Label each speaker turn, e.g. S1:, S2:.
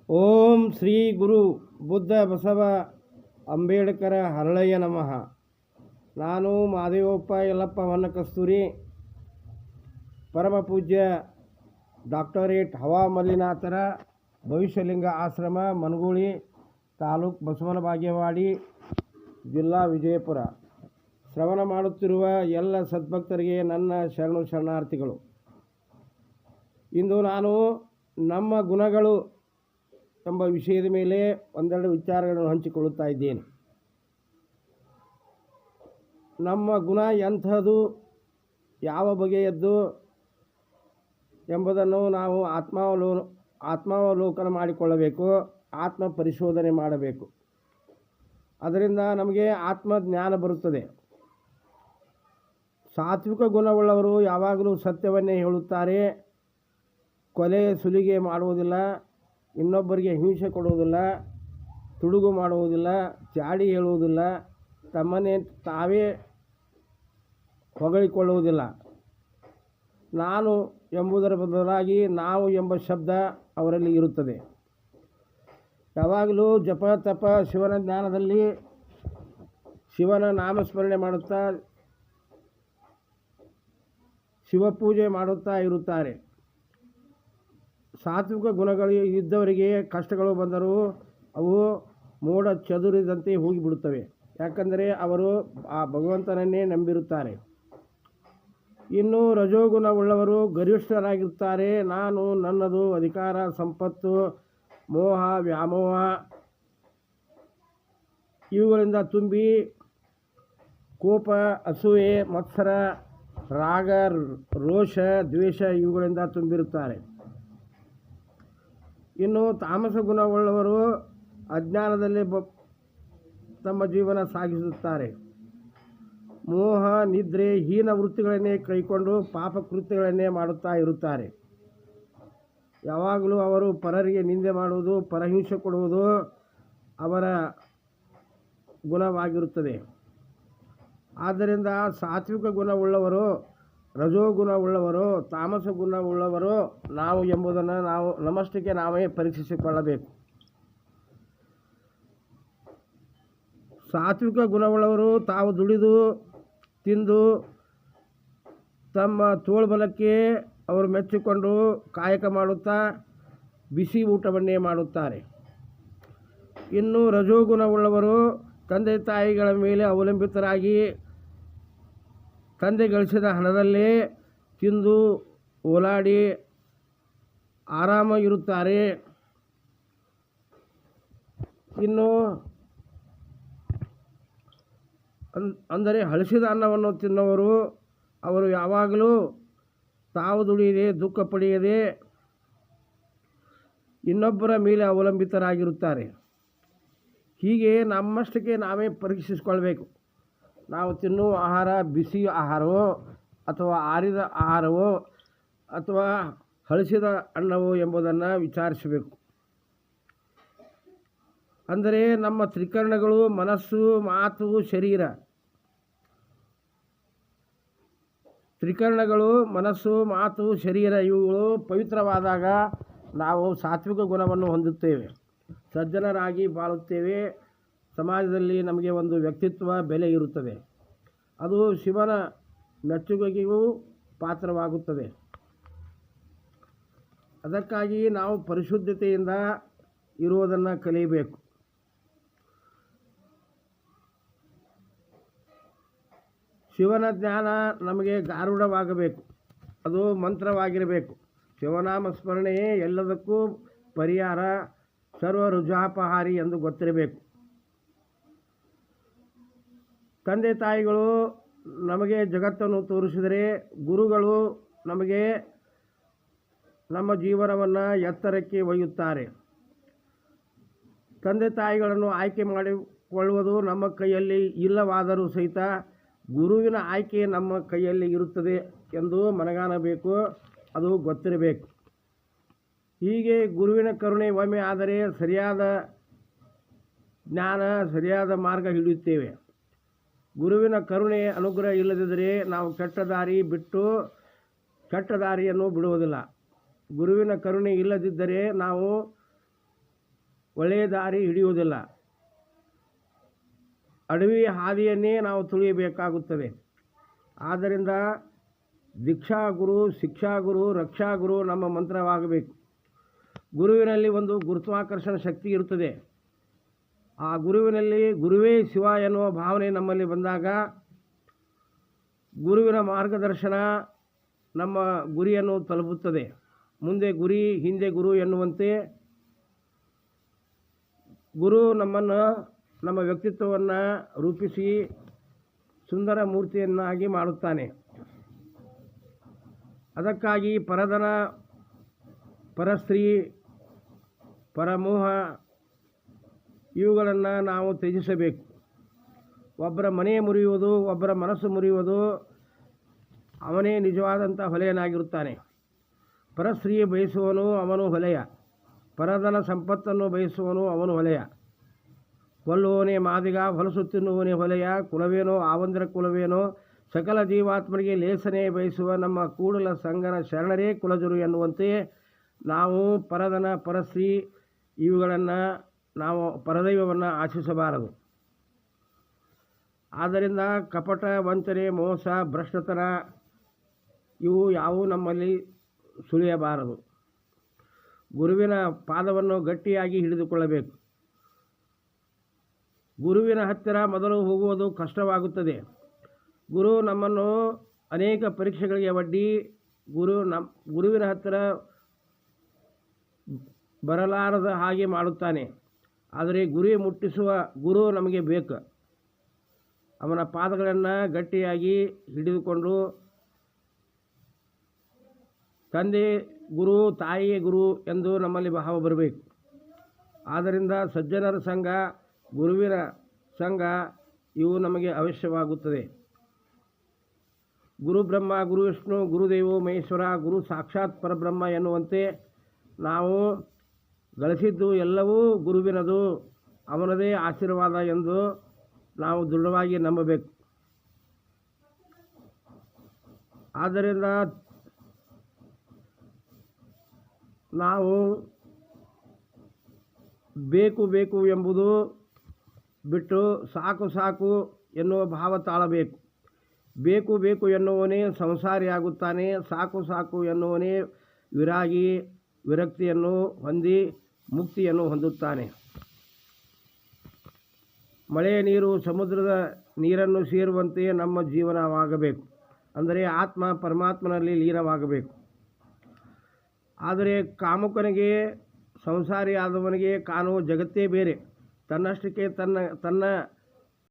S1: ಓಂ ಶ್ರೀ ಗುರು ಬುದ್ಧ ಬಸವ ಅಂಬೇಡ್ಕರ ಹರಳಯ್ಯ ನಮಃ. ನಾನು ಮಾದೇವಪ್ಪ ಯಲ್ಲಪ್ಪ ಹೊನ್ನಕಸ್ತೂರಿ, ಪರಮ ಪೂಜ್ಯ ಡಾಕ್ಟರೇಟ್ ಹವಾ ಮಲ್ಲಿನಾಥರ ಭವಿಷ್ಯಲಿಂಗ ಆಶ್ರಮ, ಮನಗೂಳಿ ತಾಲೂಕು ಬಸವನ ಬಾಗೇವಾಡಿ, ಜಿಲ್ಲಾ ವಿಜಯಪುರ. ಶ್ರವಣ ಮಾಡುತ್ತಿರುವ ಎಲ್ಲ ಸದ್ಭಕ್ತರಿಗೆ ನನ್ನ ಶರಣು ಶರಣಾರ್ಥಿಗಳು. ಇಂದು ನಾನು ನಮ್ಮ ಗುಣಗಳು ಎಂಬ ವಿಷಯದ ಮೇಲೆ ಒಂದೆರಡು ವಿಚಾರಗಳನ್ನು ಹಂಚಿಕೊಳ್ಳುತ್ತಾ ಇದ್ದೇನೆ. ನಮ್ಮ ಗುಣ ಎಂಥದ್ದು, ಯಾವ ಬಗೆಯದ್ದು ಎಂಬುದನ್ನು ನಾವು ಆತ್ಮಾವಲೋಕನ ಮಾಡಿಕೊಳ್ಳಬೇಕು, ಆತ್ಮ ಪರಿಶೋಧನೆ ಮಾಡಬೇಕು. ಅದರಿಂದ ನಮಗೆ ಆತ್ಮಜ್ಞಾನ ಬರುತ್ತದೆ. ಸಾತ್ವಿಕ ಗುಣವುಳ್ಳವರು ಯಾವಾಗಲೂ ಸತ್ಯವನ್ನೇ ಹೇಳುತ್ತಾರೆ, ಕೊಲೆ ಸುಲಿಗೆ ಮಾಡುವುದಿಲ್ಲ, ಇನ್ನೊಬ್ಬರಿಗೆ ಹಿಂಸೆ ಕೊಡುವುದಿಲ್ಲ, ತುಡುಗು ಮಾಡುವುದಿಲ್ಲ, ಚಾಡಿ ಹೇಳುವುದಿಲ್ಲ, ತಮ್ಮನ್ನೇ ತಾವೇ ಹೊಗಳಿಕೊಳ್ಳುವುದಿಲ್ಲ. ನಾನು ಎಂಬುದರ ಬದಲಾಗಿ ನಾವು ಎಂಬ ಶಬ್ದ ಅವರಲ್ಲಿ ಇರುತ್ತದೆ. ಯಾವಾಗಲೂ ಜಪ ತಪ ಶಿವನ ಜ್ಞಾನದಲ್ಲಿ ಶಿವನ ನಾಮಸ್ಮರಣೆ ಮಾಡುತ್ತಾ ಶಿವಪೂಜೆ ಮಾಡುತ್ತಾ ಇರುತ್ತಾರೆ. ಸಾತ್ವಿಕ ಗುಣಗಳು ಇದ್ದವರಿಗೆ ಕಷ್ಟಗಳು ಬಂದರೂ ಅವು ಮೋಡ ಚದುರಿದಂತೆ ಹೋಗಿಬಿಡುತ್ತವೆ. ಯಾಕಂದರೆ ಅವರು ಆ ಭಗವಂತನನ್ನೇ ನಂಬಿರುತ್ತಾರೆ. ಇನ್ನು ರಜೋಗುಣವುಳ್ಳವರು ಗರಿಷ್ಠರಾಗಿರುತ್ತಾರೆ. ನಾನು, ನನ್ನದು, ಅಧಿಕಾರ, ಸಂಪತ್ತು, ಮೋಹ, ವ್ಯಾಮೋಹ ಇವುಗಳಿಂದ ತುಂಬಿ ಕೋಪ, ಅಸೂಯೆ, ಮತ್ಸರ, ರಾಗ, ರೋಷ, ದ್ವೇಷ ಇವುಗಳಿಂದ ತುಂಬಿರುತ್ತಾರೆ. ಇನ್ನು ತಾಮಸ ಗುಣವುಳ್ಳವರು ಅಜ್ಞಾನದಲ್ಲಿ ತಮ್ಮ ಜೀವನ ಸಾಗಿಸುತ್ತಾರೆ. ಮೋಹ, ನಿದ್ರೆ, ಹೀನ ವೃತ್ತಿಗಳನ್ನೇ ಕೈಕೊಂಡು ಪಾಪ ಕೃತ್ಯಗಳನ್ನೇ ಮಾಡುತ್ತಾ ಇರುತ್ತಾರೆ. ಯಾವಾಗಲೂ ಅವರು ಪರರಿಗೆ ನಿಂದೆ ಮಾಡುವುದು, ಪರಹಿಂಸೆ ಕೊಡುವುದು ಅವರ ಗುಣವಾಗಿರುತ್ತದೆ. ಆದ್ದರಿಂದ ಸಾತ್ವಿಕ ಗುಣವುಳ್ಳವರು, ರಜೋಗುಣವುಳ್ಳವರು, ತಾಮಸ ಗುಣವುಳ್ಳವರು ನಾವು ಎಂಬುದನ್ನು ನಾವು ನಮ್ಮಷ್ಟಕ್ಕೆ ನಾವೇ ಪರೀಕ್ಷಿಸಿಕೊಳ್ಳಬೇಕು. ಸಾತ್ವಿಕ ಗುಣವುಳ್ಳವರು ತಾವು ದುಡಿದು ತಿಂದು ತಮ್ಮ ತೋಳ್ಬಲಕ್ಕೆ ಅವರು ಮೆಚ್ಚಿಕೊಂಡು ಕಾಯಕ ಮಾಡುತ್ತಾ ಬಿಸಿ ಊಟವನ್ನೇ ಮಾಡುತ್ತಾರೆ. ಇನ್ನು ರಜೋಗುಣವುಳ್ಳವರು ತಂದೆ ತಾಯಿಗಳ ಮೇಲೆ ಅವಲಂಬಿತರಾಗಿ ತಂದೆ ಗಳಿಸಿದ ಹಣದಲ್ಲೇ ತಿಂದು ಓಲಾಡಿ ಆರಾಮಾಗಿರುತ್ತಾರೆ. ಇನ್ನು ಅಂದರೆ ಹಳಸಿದ ಅನ್ನವನ್ನು ತಿನ್ನುವರು. ಅವರು ಯಾವಾಗಲೂ ತಾವು ದುಡಿಯದೆ, ದುಃಖ ಪಡೆಯದೆ ಇನ್ನೊಬ್ಬರ ಮೇಲೆ ಅವಲಂಬಿತರಾಗಿರುತ್ತಾರೆ. ಹೀಗೆ ನಮ್ಮಷ್ಟಕ್ಕೆ ನಾವೇ ಪರೀಕ್ಷಿಸಿಕೊಳ್ಬೇಕು. ನಾವು ತಿನ್ನುವ ಆಹಾರ ಬಿಸಿ ಆಹಾರವೋ ಅಥವಾ ಆರಿದ ಆಹಾರವೋ ಅಥವಾ ಹಳಸಿದ ಅನ್ನವೋ ಎಂಬುದನ್ನು ವಿಚಾರಿಸಬೇಕು. ಅಂದರೆ ನಮ್ಮ ತ್ರಿಕರಣಗಳು ಮನಸ್ಸು, ಮಾತು, ಶರೀರ, ತ್ರಿಕರಣಗಳು ಮನಸ್ಸು, ಮಾತು, ಶರೀರ ಇವುಗಳು ಪವಿತ್ರವಾದಾಗ ನಾವು ಸಾತ್ವಿಕ ಗುಣವನ್ನು ಹೊಂದುತ್ತೇವೆ, ಸಜ್ಜನರಾಗಿ ಬಾಳುತ್ತೇವೆ. ಸಮಾಜದಲ್ಲಿ ನಮಗೆ ಒಂದು ವ್ಯಕ್ತಿತ್ವ, ಬೆಲೆ ಇರುತ್ತದೆ. ಅದು ಶಿವನ ಮೆಚ್ಚುಗೆಗೂ ಪಾತ್ರವಾಗುತ್ತದೆ. ಅದಕ್ಕಾಗಿ ನಾವು ಪರಿಶುದ್ಧತೆಯಿಂದ ಇರುವುದನ್ನು ಕಲಿಯಬೇಕು. ಶಿವನ ಜ್ಞಾನ ನಮಗೆ ಗಾರುಡವಾಗಬೇಕು, ಅದು ಮಂತ್ರವಾಗಿರಬೇಕು. ಶಿವನಾಮ ಸ್ಮರಣೆಯೇ ಎಲ್ಲದಕ್ಕೂ ಪರಿಹಾರ, ಸರ್ವ ರುಜಾಪಹಾರಿ ಎಂದು ಗೊತ್ತಿರಬೇಕು. ತಂದೆ ತಾಯಿಗಳು ನಮಗೆ ಜಗತ್ತನ್ನು ತೋರಿಸಿದರೆ, ಗುರುಗಳು ನಮಗೆ ನಮ್ಮ ಜೀವನವನ್ನು ಎತ್ತರಕ್ಕೆ ಒಯ್ಯುತ್ತಾರೆ. ತಂದೆ ತಾಯಿಗಳನ್ನು ಆಯ್ಕೆ ಮಾಡಿಕೊಳ್ಳುವುದು ನಮ್ಮ ಕೈಯಲ್ಲಿ ಇಲ್ಲವಾದರೂ ಸಹಿತ ಗುರುವಿನ ಆಯ್ಕೆ ನಮ್ಮ ಕೈಯಲ್ಲಿ ಇರುತ್ತದೆ ಎಂದು ಮನಗಾಣಬೇಕು, ಅದು ಗೊತ್ತಿರಬೇಕು. ಹೀಗೆ ಗುರುವಿನ ಕರುಣೆ ಒಮ್ಮೆ ಆದರೆ ಸರಿಯಾದ ಜ್ಞಾನ, ಸರಿಯಾದ ಮಾರ್ಗ ಹಿಡಿಯುತ್ತೇವೆ. ಗುರುವಿನ ಕರುಣೆ ಅನುಗ್ರಹ ಇಲ್ಲದಿದ್ದರೆ ನಾವು ಕೆಟ್ಟ ದಾರಿ ಬಿಟ್ಟು ಕೆಟ್ಟ ದಾರಿಯನ್ನು ಬಿಡುವುದಿಲ್ಲ. ಗುರುವಿನ ಕರುಣೆ ಇಲ್ಲದಿದ್ದರೆ ನಾವು ಒಳ್ಳೆಯ ದಾರಿ ಹಿಡಿಯುವುದಿಲ್ಲ. ಅಡವಿ ಹಾದಿಯನ್ನೇ ನಾವು ತುಳಿಯಬೇಕಾಗುತ್ತದೆ. ಆದ್ದರಿಂದ ದೀಕ್ಷಾಗುರು, ಶಿಕ್ಷಾಗುರು, ರಕ್ಷಾಗುರು ನಮ್ಮ ಮಂತ್ರವಾಗಬೇಕು. ಗುರುವಿನಲ್ಲಿ ಒಂದು ಗುರುತ್ವಾಕರ್ಷಣ ಶಕ್ತಿ ಇರುತ್ತದೆ. ಆ ಗುರುವಿನಲ್ಲಿ ಗುರುವೇ ಶಿವ ಎನ್ನುವ ಭಾವನೆ ನಮ್ಮಲ್ಲಿ ಬಂದಾಗ ಗುರುವಿನ ಮಾರ್ಗದರ್ಶನ ನಮ್ಮ ಗುರಿಯನ್ನು ತಲುಪುತ್ತದೆ. ಮುಂದೆ ಗುರಿ ಹಿಂದೆ ಗುರು ಎನ್ನುವಂತೆ ಗುರು ನಮ್ಮನ್ನು, ನಮ್ಮ ವ್ಯಕ್ತಿತ್ವವನ್ನು ರೂಪಿಸಿ ಸುಂದರ ಮೂರ್ತಿಯನ್ನಾಗಿ ಮಾಡುತ್ತಾನೆ. ಅದಕ್ಕಾಗಿ ಪರಧನ, ಪರಸ್ತ್ರೀ, ಪರಮೋಹ ಇವುಗಳನ್ನು ನಾವು ತ್ಯಜಿಸಬೇಕು. ಒಬ್ಬರ ಮನೆ ಮುರಿಯುವುದು, ಒಬ್ಬರ ಮನಸ್ಸು ಮುರಿಯುವುದು, ಅವನೇ ನಿಜವಾದಂಥ ಹೊಲೆಯನಾಗಿರುತ್ತಾನೆ. ಪರಸ್ತ್ರೀ ಬಯಸುವನು ಅವನು ಹೊಲೆಯ, ಪರಧನ ಸಂಪತ್ತನ್ನು ಬಯಸುವನು ಅವನು ಹೊಲೆಯ. ಕೊಲ್ಲುವವನೇ ಮಾದಿಗ, ಹೊಲಸು ತಿನ್ನುವವನೇ ಹೊಲೆಯ. ಕುಲವೇನೋ ಆವಂದರ ಕುಲವೇನೋ, ಸಕಲ ಜೀವಾತ್ಮರಿಗೆ ಲೇಸನೆ ಬಯಸುವ ನಮ್ಮ ಕೂಡಲ ಸಂಗನ ಶರಣರೇ ಕುಲಜರು ಎನ್ನುವಂತೆ ನಾವು ಪರಧನ, ಪರಸ್ತ್ರೀ ಇವುಗಳನ್ನು ನಾವು ಪರದೈವವನ್ನು ಆಶಿಸಬಾರದು. ಆದ್ದರಿಂದ ಕಪಟ, ವಂಚನೆ, ಮೋಸ, ಭ್ರಷ್ಟತನ ಇವು ಯಾವುವು ನಮ್ಮಲ್ಲಿ ಸುಳಿಯಬಾರದು. ಗುರುವಿನ ಪಾದವನ್ನು ಗಟ್ಟಿಯಾಗಿ ಹಿಡಿದುಕೊಳ್ಳಬೇಕು. ಗುರುವಿನ ಹತ್ತಿರ ಮೊದಲು ಹೋಗುವುದು ಕಷ್ಟವಾಗುತ್ತದೆ. ಗುರು ನಮ್ಮನ್ನು ಅನೇಕ ಪರೀಕ್ಷೆಗಳಿಗೆ ಒಡ್ಡಿ ಗುರುವಿನ ಹತ್ತಿರ ಬರಲಾರದ ಹಾಗೆ ಮಾಡುತ್ತಾನೆ. ಆದರೆ ಗುರಿ ಮುಟ್ಟಿಸುವ ಗುರು ನಮಗೆ ಬೇಕು. ಅವನ ಪಾದಗಳನ್ನು ಗಟ್ಟಿಯಾಗಿ ಹಿಡಿದುಕೊಂಡು ತಂದೆ ಗುರು, ತಾಯಿಯೇ ಗುರು ಎಂದು ನಮ್ಮಲ್ಲಿ ಭಾವ ಬರಬೇಕು. ಆದ್ದರಿಂದ ಸಜ್ಜನರ ಸಂಘ, ಗುರುವಿನ ಸಂಘ ಇವು ನಮಗೆ ಅವಶ್ಯವಾಗುತ್ತದೆ. ಗುರು ಬ್ರಹ್ಮ, ಗುರು ವಿಷ್ಣು, ಗುರುದೇವೋ ಮಹೇಶ್ವರ, ಗುರು ಸಾಕ್ಷಾತ್ ಪರಬ್ರಹ್ಮ ಎನ್ನುವಂತೆ ನಾವು ಗಳಿಸಿದ್ದು ಎಲ್ಲವೂ ಗುರುವಿನದು, ಅವನದೇ ಆಶೀರ್ವಾದ ಎಂದು ನಾವು ದೃಢವಾಗಿ ನಂಬಬೇಕು. ಆದ್ದರಿಂದ ನಾವು ಬೇಕು ಬೇಕು ಎಂಬುದು ಬಿಟ್ಟು ಸಾಕು ಸಾಕು ಎನ್ನುವ ಭಾವ ತಾಳಬೇಕು. ಬೇಕು ಬೇಕು ಎನ್ನುವನೇ ಸಂಸಾರಿಯಾಗುತ್ತಾನೆ. ಸಾಕು ಸಾಕು ಎನ್ನುವನೇ ವಿರಾಗಿ, ವಿರಕ್ತಿಯನ್ನು ಹೊಂದಿ ಮುಕ್ತಿಯನ್ನು ಹೊಂದುತ್ತಾನೆ. ಮಳೆಯ ನೀರು ಸಮುದ್ರದ ನೀರನ್ನು ಸೇರುವಂತೆ ನಮ್ಮ ಜೀವನವಾಗಬೇಕು. ಅಂದರೆ ಆತ್ಮ ಪರಮಾತ್ಮನಲ್ಲಿ ಲೀನವಾಗಬೇಕು. ಆದರೆ ಕಾಮುಕನಿಗೆ, ಸಂಸಾರಿಯಾದವನಿಗೆ ಕಾಣುವ ಜಗತ್ತೇ ಬೇರೆ. ತನ್ನಷ್ಟಕ್ಕೆ ತನ್ನ